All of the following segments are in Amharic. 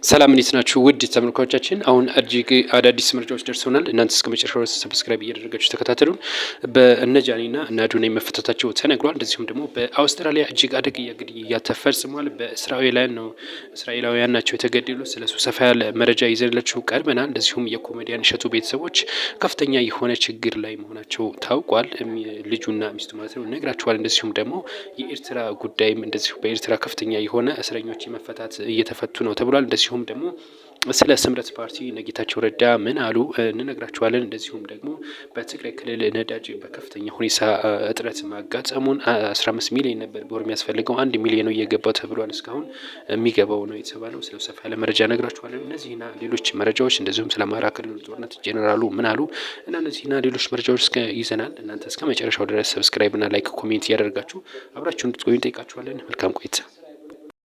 ሰላም እንዴት ናችሁ? ውድ ተመልካቾቻችን፣ አሁን እጅግ አዳዲስ መረጃዎች ደርሰውናል። እናንተ እስከ መጨረሻው ሰብስክራይብ እያደረጋችሁ ተከታተሉን። በእነጃኒና እና አዶናይ መፈታታቸው ተነግሯል። እንደዚሁም ደግሞ በአውስትራሊያ እጅግ አደገኛ ግድያ ተፈጽሟል። እስራኤላውያን ናቸው የተገደሉ። ስለሱ ሰፋ ያለ መረጃ ይዘንላችሁ ቀርበናል። እንደዚሁም የኮሜዲያን እሸቱ ቤተሰቦች ከፍተኛ የሆነ ችግር ላይ መሆናቸው ታውቋል። ልጁና ሚስቱ ማለት ነው ነግራችኋል። እንደዚሁም ደግሞ የኤርትራ ጉዳይም እንደዚሁ በኤርትራ ከፍተኛ የሆነ እስረኞች መፈታት እየተፈቱ ነው ተብሏል። እንደዚሁም ደግሞ ስለ ስምረት ፓርቲ ነጌታቸው ረዳ ምን አሉ እንነግራችኋለን። እንደዚሁም ደግሞ በትግራይ ክልል ነዳጅ በከፍተኛ ሁኔታ እጥረት ማጋጠሙን 15 ሚሊዮን ነበር በወር የሚያስፈልገው 1 ሚሊዮን ነው እየገባው ተብሏል። እስካሁን የሚገባው ነው የተባለው። ስለ ሰፋ ያለ መረጃ እነግራችኋለን። እነዚህና ሌሎች መረጃዎች እንደዚሁም ስለ አማራ ክልል ጦርነት ጄኔራሉ ምን አሉ እና እነዚህና ሌሎች መረጃዎች ይዘናል። እናንተ እስከ መጨረሻው ድረስ ሰብስክራይብ እና ላይክ ኮሜንት እያደረጋችሁ አብራችሁ እንድትቆዩ እንጠይቃችኋለን። መልካም ቆይታ።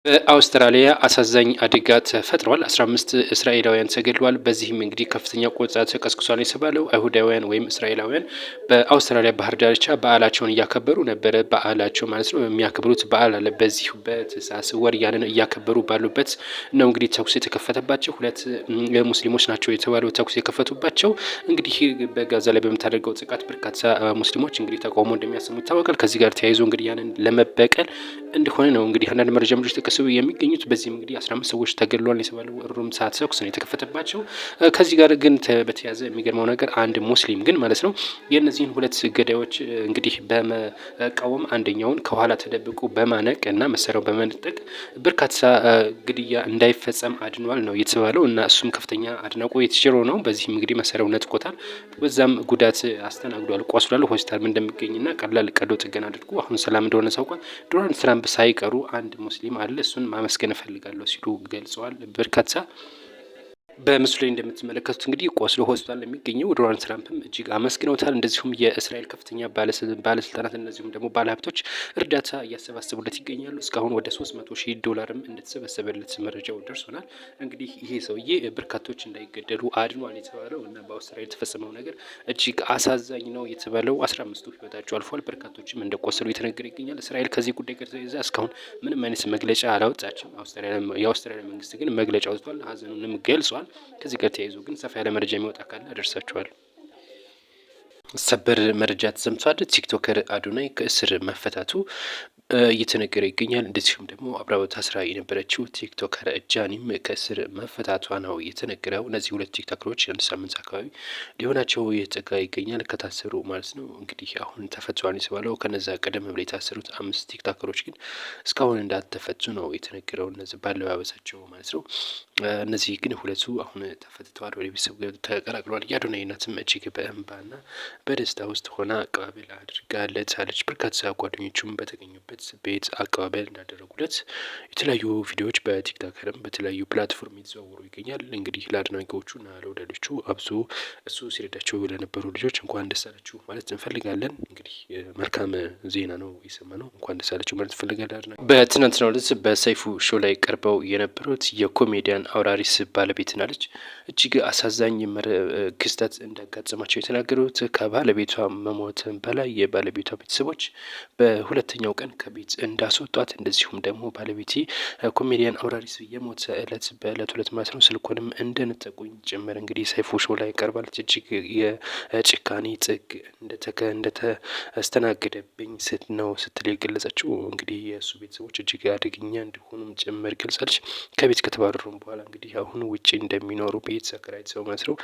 በአውስትራሊያ አሳዛኝ አደጋ ተፈጥሯል። 15 እስራኤላውያን ተገድለዋል። በዚህም እንግዲህ ከፍተኛ ቁጣ ተቀስቅሷል የተባለው አይሁዳውያን ወይም እስራኤላውያን በአውስትራሊያ ባህር ዳርቻ በዓላቸውን እያከበሩ ነበረ። በዓላቸው ማለት ነው የሚያከብሩት በዓል አለ። በዚሁ በታህሳስ ወር ያንን እያከበሩ ባሉበት ነው እንግዲህ ተኩስ የተከፈተባቸው። ሁለት ሙስሊሞች ናቸው የተባለው ተኩስ የከፈቱባቸው። እንግዲህ በጋዛ ላይ በምታደርገው ጥቃት በርካታ ሙስሊሞች እንግዲህ ተቃውሞ እንደሚያሰሙ ይታወቃል። ከዚህ ጋር ተያይዞ እንግዲህ ያንን ለመበቀል እንደሆነ ነው እንግዲህ አንዳንድ መረጃ ምንጮች የሚገኙት። በዚህም እንግዲህ 15 ሰዎች ተገድለዋል የተባለው ሩም ሰዓት ተኩስ ነው የተከፈተባቸው። ከዚህ ጋር ግን በተያያዘ የሚገርመው ነገር አንድ ሙስሊም ግን ማለት ነው የእነዚህን ሁለት ገዳዮች እንግዲህ በመቃወም አንደኛውን ከኋላ ተደብቆ በማነቅ እና መሳሪያው በመንጠቅ በርካታ ግድያ እንዳይፈጸም አድኗል ነው የተባለው እና እሱም ከፍተኛ አድናቆ የተችሮ ነው። በዚህም እንግዲህ መሳሪያው ነጥቆታል። በዛም ጉዳት አስተናግዷል። ቆስሏል። ሆስፒታል እንደሚገኝና ቀላል ቀዶ ጥገና አድርጎ አሁን ሰላም እንደሆነ ታውቋል። ዶናልድ ትራምፕ ሳይቀሩ አንድ ሙስሊም አለ እሱን ማመስገን እፈልጋለሁ ሲሉ ገልጸዋል። በርካታ በምስሉ ላይ እንደምትመለከቱት እንግዲህ ቆስሎ ሆስፒታል የሚገኘው ዶናልድ ትራምፕም እጅግ አመስግነውታል። እንደዚሁም የእስራኤል ከፍተኛ ባለስልጣናት እንደዚሁም ደግሞ ባለሀብቶች እርዳታ እያሰባሰቡለት ይገኛሉ። እስካሁን ወደ $300,000 እንደተሰበሰበለት መረጃው ደርሶናል። እንግዲህ ይሄ ሰውዬ በርካቶች እንዳይገደሉ አድኗል የተባለው እና በአውስትራሊያ የተፈጸመው ነገር እጅግ አሳዛኝ ነው የተባለው 15ቱ ህይወታቸው አልፏል። በርካቶችም እንደቆሰሉ የተነገረ ይገኛል። እስራኤል ከዚህ ጉዳይ ጋር ተያይዛ እስካሁን ምንም አይነት መግለጫ አላወጣችም። የአውስትራሊያ መንግስት ግን መግለጫ አውጥቷል፣ ሀዘኑንም ገልጿል። ከዚህ ጋር ተያይዞ ግን ሰፋ ያለ መረጃ የሚወጣ ካለ አደርሳችኋል። ሰበር መረጃ ተሰምቷል። ቲክቶከር አዶናይ ከእስር መፈታቱ እየተነገረ ይገኛል። እንደዚሁም ደግሞ አብራው ታስራ የነበረችው ቲክቶከር ጃኒም ከእስር መፈታቷ ነው የተነገረው። እነዚህ ሁለት ቲክቶከሮች አንድ ሳምንት አካባቢ ሊሆናቸው የተጠጋ ይገኛል ከታሰሩ ማለት ነው። እንግዲህ አሁን ተፈቷል የተባለው ከነዛ ቀደም ብለው የታሰሩት 5 ቲክቶከሮች ግን እስካሁን እንዳልተፈቱ ነው የተነገረው። እነዚህ ባለባበሳቸው ማለት ነው። እነዚህ ግን ሁለቱ አሁን ተፈትተዋል፣ ወደ ቤተሰብ ተቀላቅለዋል። የአዶናይ እናትም እጅግ በእንባና በደስታ ውስጥ ሆና አቀባበል አድርጋለታለች። በርካታ ጓደኞቹም በተገኙበት ቤት አቀባበል እንዳደረጉለት የተለያዩ ቪዲዮዎች በቲክቶከርም በተለያዩ ፕላትፎርም የተዘዋወሩ ይገኛል። እንግዲህ ለአድናቂዎቹና ለወዳጆቹ አብዞ እሱ ሲረዳቸው ለነበሩ ልጆች እንኳን ደስ አላችሁ ማለት እንፈልጋለን። እንግዲህ መልካም ዜና ነው የሰማነው። እንኳን ደስ አላችሁ ማለት እንፈልጋለን። በትናንትናው ዕለት በሰይፉ ሾው ላይ ቀርበው የነበሩት የኮሜዲያን አውራሪስ ባለቤትና ልጅ እጅግ አሳዛኝ ክስተት እንዳጋጠማቸው የተናገሩት ከባለቤቷ መሞት በላይ የባለቤቷ ቤተሰቦች በሁለተኛው ቀን ከቤት እንዳስወጧት፣ እንደዚሁም ደግሞ ባለቤቴ ኮሜዲያን አውራሪስ የሞተ እለት በእለት ሁለት ማለት ነው ስልኮንም እንደነጠቁኝ ጭምር እንግዲህ ሰይፉ ሾው ላይ ቀርባለች። እጅግ የጭካኔ ጥግ እንደተስተናገደብኝ ነው ስትል የገለጸችው። እንግዲህ የእሱ ቤተሰቦች እጅግ አደገኛ እንደሆኑም ጭምር ገልጻለች። ከቤት ከተባረሩም በኋላ እንግዲህ አሁን ውጭ እንደሚኖሩ ቤት አከራይተው ማለት ነው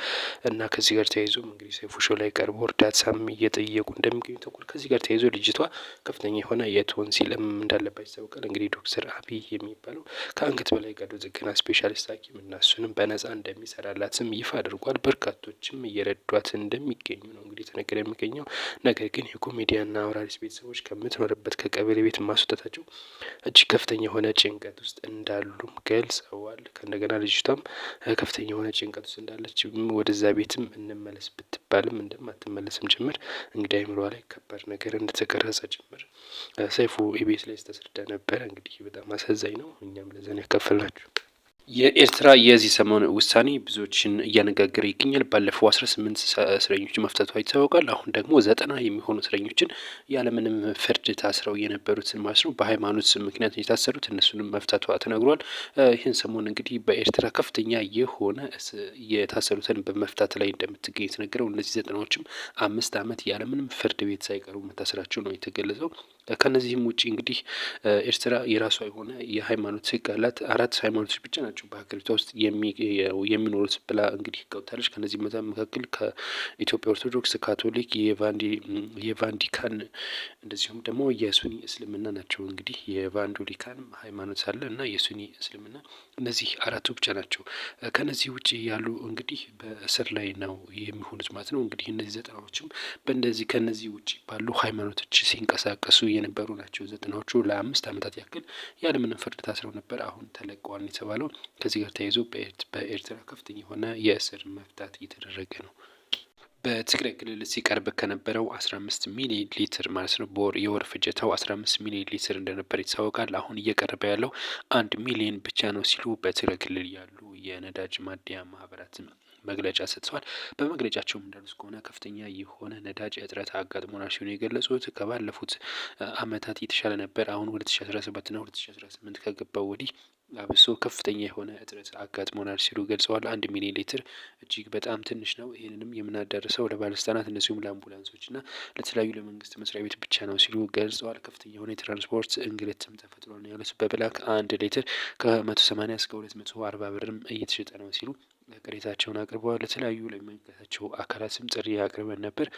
እና ከዚህ ጋር ተያይዞም እንግዲህ ሰይፉ ሾው ላይ ቀርቦ እርዳታም እየጠየቁ እንደሚገኙ ተቆል። ከዚህ ጋር ተያይዞ ልጅቷ ከፍተኛ የሆነ የቶንሲልም እንዳለባት ይታወቃል። እንግዲህ ዶክተር አብይ የሚባለው ከአንገት በላይ ቀዶ ጥገና ስፔሻሊስት ሐኪም እና እሱንም በነጻ እንደሚሰራላትም ይፋ አድርጓል። በርካቶችም እየረዷት እንደሚገኙ ነው እንግዲህ ተነገረ የሚገኘው። ነገር ግን የኮሜዲያንና አውራሪስ ቤተሰቦች ከምትኖርበት ከቀበሌ ቤት ማስወጣታቸው እጅግ ከፍተኛ የሆነ ጭንቀት ውስጥ እንዳሉም ገልጸዋል። ከእንደገና ልጅቷም ከፍተኛ የሆነ ጭንቀት ውስጥ እንዳለች ወደዛ ቤትም እንመለስ ብትባልም እንደማትመለስም ጭምር እንግዲህ አይምሯ ላይ ከባድ ነገር እንደተቀረጸ ጭምር ሰይፉ ኢቢኤስ ላይ ስተስረዳ ነበረ። እንግዲህ በጣም አሳዛኝ ነው። እኛም ለዘን ያካፈልናችሁ የኤርትራ የዚህ ሰሞን ውሳኔ ብዙዎችን እያነጋገረ ይገኛል። ባለፈው 18 እስረኞችን መፍታቷ ይታወቃል። አሁን ደግሞ 90 የሚሆኑ እስረኞችን ያለምንም ፍርድ ታስረው የነበሩትን ማለት ነው በሃይማኖት ምክንያት የታሰሩት እነሱንም መፍታቷ ተነግሯል። ይህን ሰሞን እንግዲህ በኤርትራ ከፍተኛ የሆነ የታሰሩትን በመፍታት ላይ እንደምትገኝ የተነገረው። እነዚህ 90ዎችም 5 ዓመት ያለምንም ፍርድ ቤት ሳይቀሩ መታሰራቸው ነው የተገለጸው። ከነዚህም ውጭ እንግዲህ ኤርትራ የራሷ የሆነ የሃይማኖት ሕግ አላት። 4 ሃይማኖቶች ብቻ ናቸው በሀገሪቷ ውስጥ የሚኖሩት ብላ እንግዲህ ገብታለች። ከነዚህ መካከል ከኢትዮጵያ ኦርቶዶክስ፣ ካቶሊክ፣ የቫንዲካን እንደዚሁም ደግሞ የሱኒ እስልምና ናቸው። እንግዲህ የቫንዶሊካን ሃይማኖት አለ እና የሱኒ እስልምና እነዚህ 4ቱ ብቻ ናቸው። ከነዚህ ውጭ ያሉ እንግዲህ በእስር ላይ ነው የሚሆኑት ማለት ነው። እንግዲህ እነዚህ 90ዎችም በእንደዚህ ከነዚህ ውጭ ባሉ ሃይማኖቶች ሲንቀሳቀሱ የነበሩ ናቸው። 90ዎቹ ለ5 ዓመታት ያክል ያለምንም ፍርድ ታስረው ነበር። አሁን ተለቀዋል የተባለው ከዚህ ጋር ተያይዞ በኤርትራ ከፍተኛ የሆነ የእስር መፍታት እየተደረገ ነው። በትግራይ ክልል ሲቀርብ ከነበረው 15 ሚሊዮን ሊትር ማለት ነው በወር የወር ፍጀታው 15 ሚሊዮን ሊትር እንደነበር ይታወቃል። አሁን እየቀረበ ያለው 1 ሚሊዮን ብቻ ነው ሲሉ በትግራይ ክልል ያሉ የነዳጅ ማደያ ማህበራት መግለጫ ሰጥተዋል። በመግለጫቸውም እንዳሉት ከሆነ ከፍተኛ የሆነ ነዳጅ እጥረት አጋጥሞናል ሲሆን የገለጹት ከባለፉት ዓመታት የተሻለ ነበር። አሁን 2017ና 2018 ከገባው ወዲህ አብሶ ከፍተኛ የሆነ እጥረት አጋጥሞናል ሲሉ ገልጸዋል። 1 ሚሊዮን ሊትር እጅግ በጣም ትንሽ ነው። ይህንንም የምናዳርሰው ለባለስልጣናት እንደዚሁም ለአምቡላንሶችና ለተለያዩ ለመንግስት መስሪያ ቤት ብቻ ነው ሲሉ ገልጸዋል። ከፍተኛ የሆነ የትራንስፖርት እንግልትም ተፈጥሯል ነው ያሉት። በብላክ 1 ሊትር ከ180 እስከ 240 ብርም እየተሸጠ ነው ሲሉ ቅሬታቸውን አቅርበዋል። ለተለያዩ ለሚመለከታቸው አካላትም ጥሪ አቅርበን ነበር፣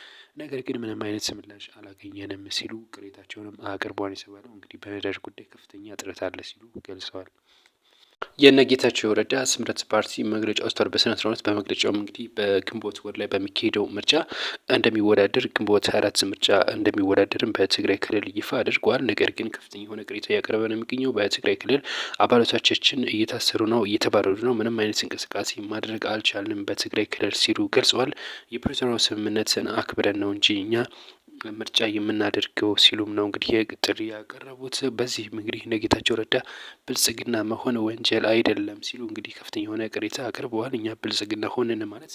ነገር ግን ምንም አይነት ምላሽ አላገኘንም ሲሉ ቅሬታቸውንም አቅርበዋል የተባለው እንግዲህ በነዳጅ ጉዳይ ከፍተኛ እጥረት አለ ሲሉ ገልጸዋል። የነጌታቸው ረዳ ስምረት ፓርቲ መግለጫ ወጥቷል በስነ ስርዓት። በመግለጫውም እንግዲህ በግንቦት ወር ላይ በሚካሄደው ምርጫ እንደሚወዳደር ግንቦት 24 ምርጫ እንደሚወዳደርም በትግራይ ክልል ይፋ አድርጓል። ነገር ግን ከፍተኛ የሆነ ቅሬታ እያቀረበ ነው የሚገኘው። በትግራይ ክልል አባላቶቻችን እየታሰሩ ነው፣ እየተባረሩ ነው፣ ምንም አይነት እንቅስቃሴ ማድረግ አልቻልንም በትግራይ ክልል ሲሉ ገልጸዋል። የፕሪቶሪያው ስምምነትን አክብረን ነው እንጂ እኛ ምርጫ የምናደርገው ሲሉም ነው እንግዲህ ጥሪ ያቀረቡት። በዚህ እንግዲህ ነጌታቸው ረዳ ብልጽግና መሆን ወንጀል አይደለም ሲሉ እንግዲህ ከፍተኛ የሆነ ቅሬታ አቅርበዋል። እኛ ብልጽግና ሆንን ማለት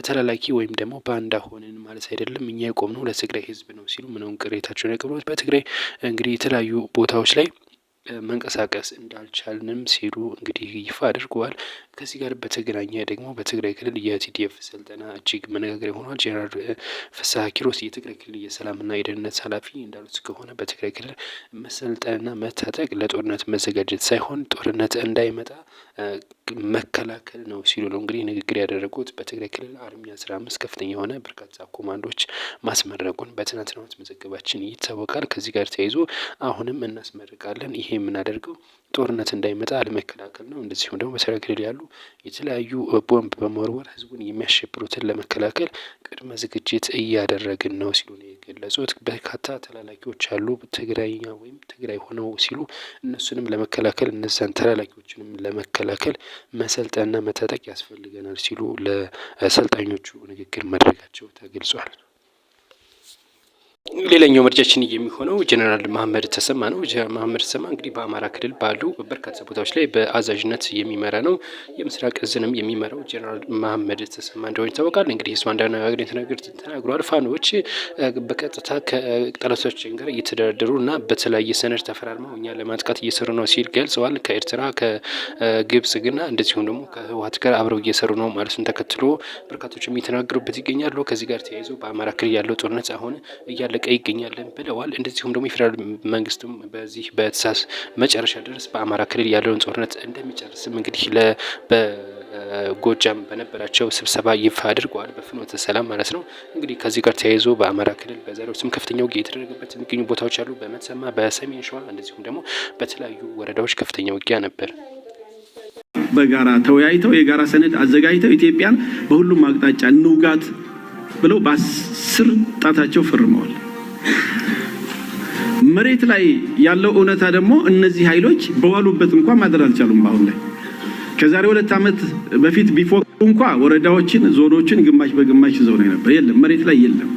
ተላላኪ ወይም ደግሞ ባንዳ ሆንን ማለት አይደለም፣ እኛ የቆምነው ለትግራይ ሕዝብ ነው ሲሉ ምነው ቅሬታቸውን ያቀረቡት። በትግራይ እንግዲህ የተለያዩ ቦታዎች ላይ መንቀሳቀስ እንዳልቻልንም ሲሉ እንግዲህ ይፋ አድርገዋል። ከዚህ ጋር በተገናኘ ደግሞ በትግራይ ክልል የቲዲኤፍ ስልጠና እጅግ መነጋገሪያ ሆኗል። ጄኔራል ፍስሐ ኪሮስ የትግራይ ክልል የሰላምና የደህንነት ኃላፊ እንዳሉት ከሆነ በትግራይ ክልል መሰልጠንና መታጠቅ ለጦርነት መዘጋጀት ሳይሆን ጦርነት እንዳይመጣ መከላከል ነው ሲሉ ነው እንግዲህ ንግግር ያደረጉት። በትግራይ ክልል አርሚ 15 ከፍተኛ የሆነ በርካታ ኮማንዶች ማስመረቁን በትናንትናው መዘገባችን ይታወቃል። ከዚህ ጋር ተያይዞ አሁንም እናስመርቃለን። ይሄ የምናደርገው ጦርነት እንዳይመጣ ለመከላከል ነው። እንደዚሁም ደግሞ በትግራይ ክልል ያሉ የተለያዩ ቦምብ በመወርወር ህዝቡን የሚያሸብሩትን ለመከላከል ቅድመ ዝግጅት እያደረግን ነው ሲሉ ነው የገለጹት። በርካታ ተላላኪዎች አሉ ትግራይኛ ወይም ትግራይ ሆነው ሲሉ እነሱንም ለመከላከል እነዛን ተላላኪዎችንም ለመከላከል መሰልጠንና መታጠቅ ያስፈልገናል ሲሉ ለሰልጣኞቹ ንግግር ማድረጋቸው ተገልጿል። ሌላኛው መረጃችን የሚሆነው ጀነራል መሐመድ ተሰማ ነው። ጀነራል መሐመድ ተሰማ እንግዲህ በአማራ ክልል ባሉ በርካታ ቦታዎች ላይ በአዛዥነት የሚመራ ነው። የምስራቅ እዝንም የሚመራው ጀነራል መሐመድ ተሰማ እንደሆነ ይታወቃል። እንግዲህ እሱ አንዳንድ ነገር ተናግሯል። ፋኖች በቀጥታ ከጠላቶቻችን ጋር እየተደረደሩ እና በተለያየ ሰነድ ተፈራርመው እኛ ለማጥቃት እየሰሩ ነው ሲል ገልጸዋል። ከኤርትራ ከግብጽ ግና እንደዚሁም ደግሞ ከህወሓት ጋር አብረው እየሰሩ ነው ማለቱን ተከትሎ በርካቶችም እየተናገሩበት ይገኛሉ። ከዚህ ጋር ተያይዞ በአማራ ክልል ያለው ጦርነት አሁን እያለቀ ይገኛለን ብለዋል። እንደዚሁም ደግሞ የፌዴራል መንግስቱም በዚህ በታህሳስ መጨረሻ ድረስ በአማራ ክልል ያለውን ጦርነት እንደሚጨርስም እንግዲህ በጎጃም በነበራቸው ስብሰባ ይፋ አድርገዋል። በፍኖተ ሰላም ማለት ነው። እንግዲህ ከዚህ ጋር ተያይዞ በአማራ ክልል በዛሬው ስም ከፍተኛ ውጊያ የተደረገበት የሚገኙ ቦታዎች አሉ። በመተማ በሰሜን ሸዋ እንደዚሁም ደግሞ በተለያዩ ወረዳዎች ከፍተኛ ውጊያ ነበር። በጋራ ተወያይተው የጋራ ሰነድ አዘጋጅተው ኢትዮጵያን በሁሉም አቅጣጫ እንውጋት ብለው በ10 ጣታቸው ፈርመዋል። መሬት ላይ ያለው እውነታ ደግሞ እነዚህ ኃይሎች በዋሉበት እንኳን ማድረግ አልቻሉም። አሁን ላይ ከዛሬ 2 ዓመት በፊት ቢፎክሩ እንኳን ወረዳዎችን ዞኖችን ግማሽ በግማሽ ይዘው ነው ነበር። የለም መሬት ላይ የለም።